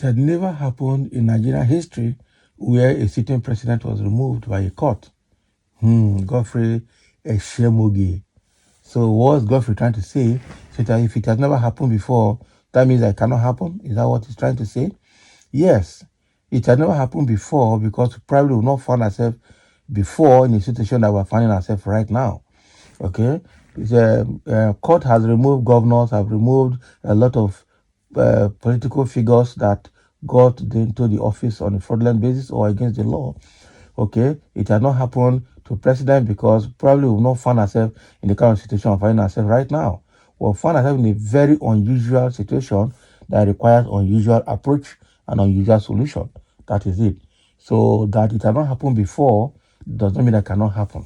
had never happened in Nigerian history where a sitting president was removed by a court. Godfrey Eshemogi. So what's Godfrey trying to say? So that if it has never happened before, that means it cannot happen? Is that what he's trying to say? Yes, it had never happened before because probably we've not found ourselves before in a situation that we're finding ourselves right now. Okay? The court has removed governors, have removed a lot of political figures that got into the office on a fraudulent basis or against the law. Okay? It had not happened to president because probably we've not found ourselves in the kind of situation we're finding ourselves right now. We'll find ourselves in a very unusual situation that requires unusual approach and unusual solution. That is it. So that it had not happened before does not mean that it cannot happen.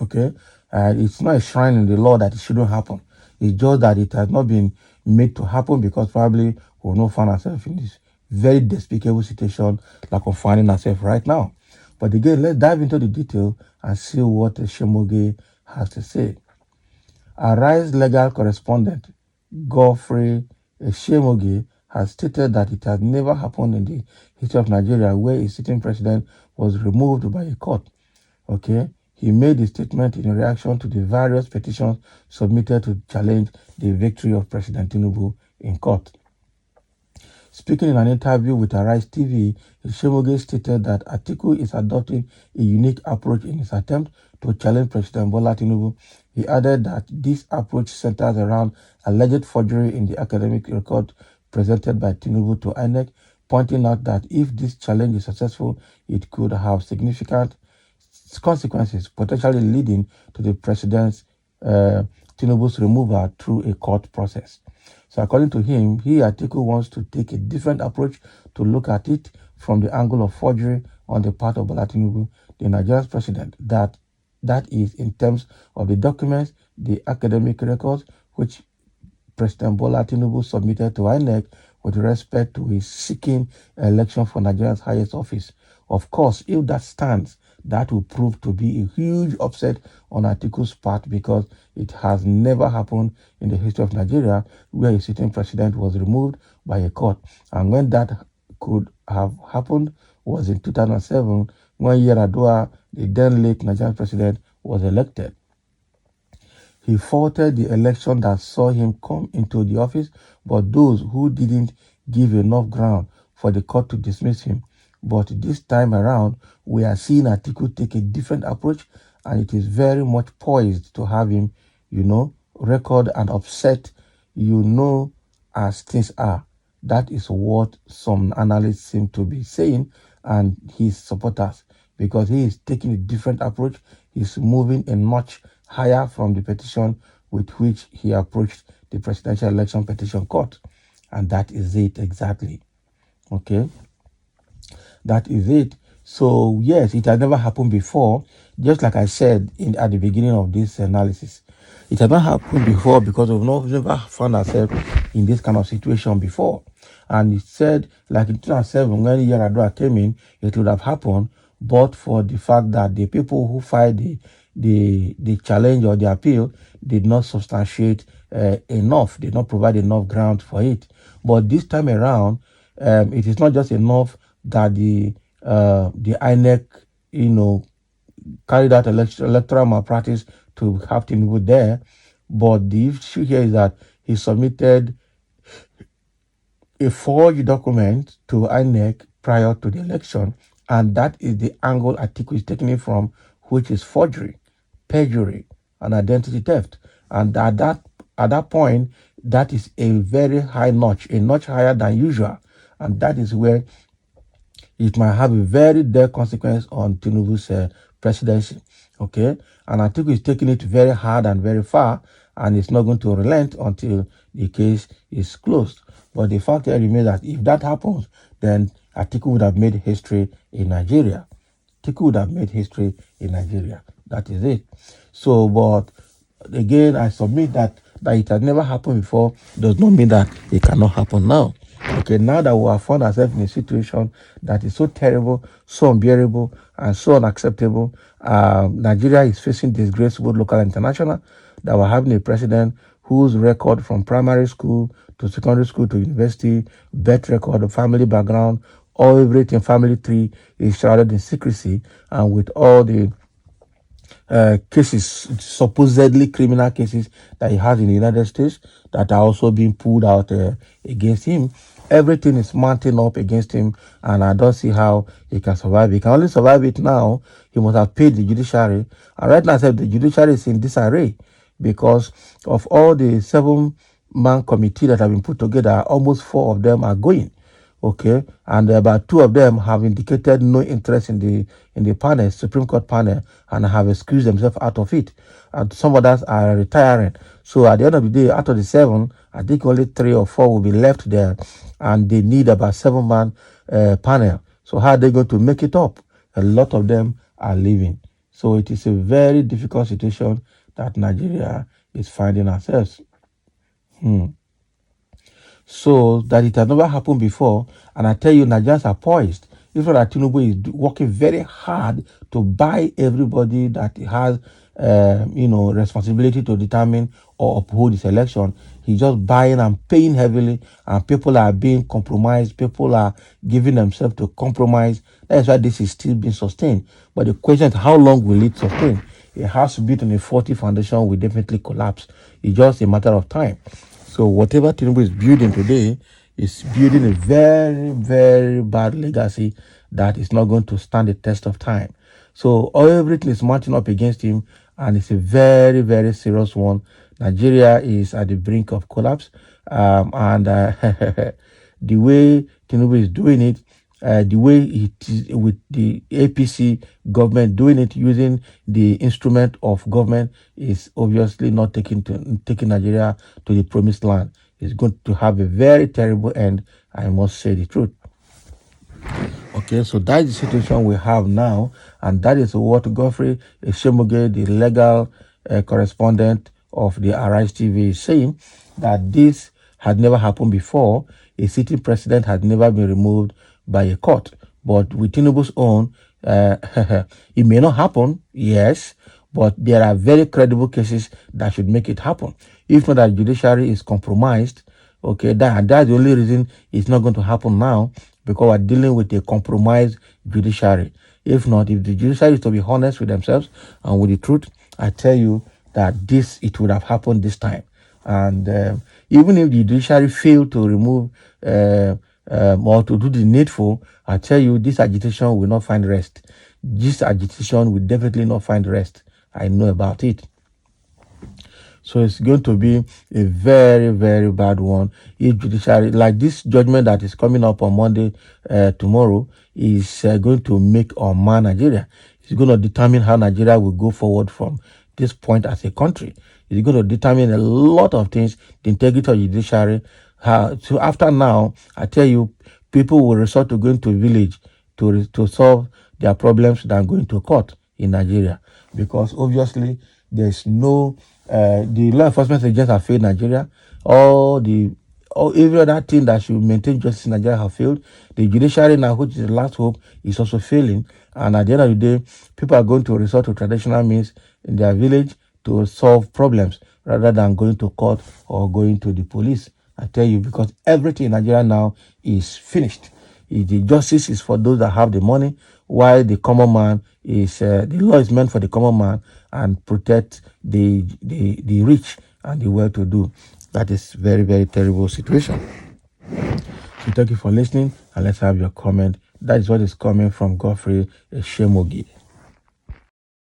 Okay? It's not a shrine in the law that it shouldn't happen. It's just that it has not been made to happen because probably we've not found ourselves in this very despicable situation like we're finding ourselves right now. But again, let's dive into the detail and see what Shemoge has to say. Arise legal correspondent Godfrey Shemoge has stated that it has never happened in the history of Nigeria where a sitting president was removed by a court. Okay, he made the statement in reaction to the various petitions submitted to challenge the victory of President Tinubu in court. Speaking in an interview with Arise TV, Shemoge stated that Atiku is adopting a unique approach in his attempt to challenge President Bola Tinubu. He added that this approach centers around alleged forgery in the academic record presented by Tinubu to INEC, pointing out that if this challenge is successful, it could have significant consequences, potentially leading to the president's Tinubu's removal through a court process. So according to him, Atiku wants to take a different approach to look at it from the angle of forgery on the part of Bola Tinubu, the Nigerian president, that is in terms of the documents, the academic records, which President Bola Tinubu submitted to INEC with respect to his seeking election for Nigeria's highest office. Of course, if that stands, that will prove to be a huge upset on Atiku's part because it has never happened in the history of Nigeria where a sitting president was removed by a court. And when that could have happened was in 2007 when Yar'Adua, the then late Nigerian president, was elected. He faulted the election that saw him come into the office, but those who didn't give enough ground for the court to dismiss him. But this time around, we are seeing Atiku take a different approach, and it is very much poised to have him, record and upset, as things are. That is what some analysts seem to be saying, and his supporters, because he is taking a different approach. He's moving a notch higher from the petition with which he approached the Presidential Election Petition Court. And that is it exactly. Okay? That is it. So, yes, it has never happened before, just like I said at the beginning of this analysis. It has not happened before because we've never found ourselves in this kind of situation before. And it said, like in 2007, when Yar'Adua came in, it would have happened, but for the fact that the people who filed the challenge or the appeal did not substantiate enough, did not provide enough ground for it. But this time around, it is not just enough that the INEC, carried out electoral malpractice to have Tinubu there, but the issue here is that he submitted a forged document to INEC prior to the election, and that is the angle Atiku is taking it from, which is forgery, perjury, and identity theft. And at that point, that is a very high notch, a notch higher than usual, and that is where it might have a very dire consequence on Tinubu's presidency. Okay, and Atiku is taking it very hard and very far, and it's not going to relent until the case is closed. But the fact remains that if that happens, then Atiku would have made history in Nigeria. Atiku would have made history in Nigeria. That is it. So, but again, I submit that it has never happened before does not mean that it cannot happen now. Okay, now that we have found ourselves in a situation that is so terrible, so unbearable, and so unacceptable, Nigeria is facing disgrace, both local and international, that we're having a president whose record from primary school to secondary school to university, birth record, family background, all everything, family tree is shrouded in secrecy, and with all the cases, supposedly criminal cases that he has in the United States that are also being pulled out against him. Everything is mounting up against him, and I don't see how he can survive. He can only survive it now. He must have paid the judiciary, and right now, I said the judiciary is in disarray because of all the 7-man committee that have been put together. Almost 4 of them are going. Okay, and about 2 of them have indicated no interest in the panel, Supreme Court panel, and have excused themselves out of it. And some others are retiring. So at the end of the day, out of the 7, I think only 3 or 4 will be left there, and they need about 7-man panel. So how are they going to make it up? A lot of them are leaving. So it is a very difficult situation that Nigeria is finding ourselves. So that it has never happened before. And I tell you, Nigerians are poised. Even that Tinubu is working very hard to buy everybody that has, responsibility to determine or uphold this election. He's just buying and paying heavily, and people are being compromised. People are giving themselves to compromise. That is why this is still being sustained. But the question is, how long will it sustain? It has to be on a faulty foundation, will definitely collapse. It's just a matter of time. So whatever Tinubu is building today is building a very, very bad legacy that is not going to stand the test of time. So everything is marching up against him, and it's a very, very serious one. Nigeria is at the brink of collapse, and the way Tinubu is doing it, the way it is with the APC government doing it using the instrument of government is obviously not taking Nigeria to the promised land. It's going to have a very terrible end, I must say the truth. Okay, so that is the situation we have now, and that is what Godfrey Eshemoge, the legal correspondent of the Arise TV, is saying, that this had never happened before. A sitting president had never been removed by a court. But with Tinubu's own, it may not happen, yes, but there are very credible cases that should make it happen. If not that judiciary is compromised, okay, that's the only reason it's not going to happen now, because we're dealing with a compromised judiciary. If not, if the judiciary is to be honest with themselves and with the truth, I tell you that it would have happened this time. And even if the judiciary failed to remove or to do the needful, I tell you, this agitation will not find rest. This agitation will definitely not find rest. I know about it. So it's going to be a very, very bad one. If judiciary, like this judgment that is coming up on Monday, tomorrow, is going to make or mar Nigeria. It's going to determine how Nigeria will go forward from this point as a country. It's going to determine a lot of things, the integrity of the judiciary. So after now, I tell you, people will resort to going to a village to solve their problems than going to court in Nigeria, because obviously there's no the law enforcement agents have failed Nigeria. Every other thing that should maintain justice in Nigeria have failed. The judiciary now, which is the last hope, is also failing. And at the end of the day, people are going to resort to traditional means in their village to solve problems rather than going to court or going to the police. I tell you, because everything in Nigeria now is finished. The justice is for those that have the money, while the common man is the law is meant for the common man and protect the rich and the well-to-do. That is very, very terrible situation. So thank you for listening, and let's have your comment. That is what is coming from Godfrey Eshemoge.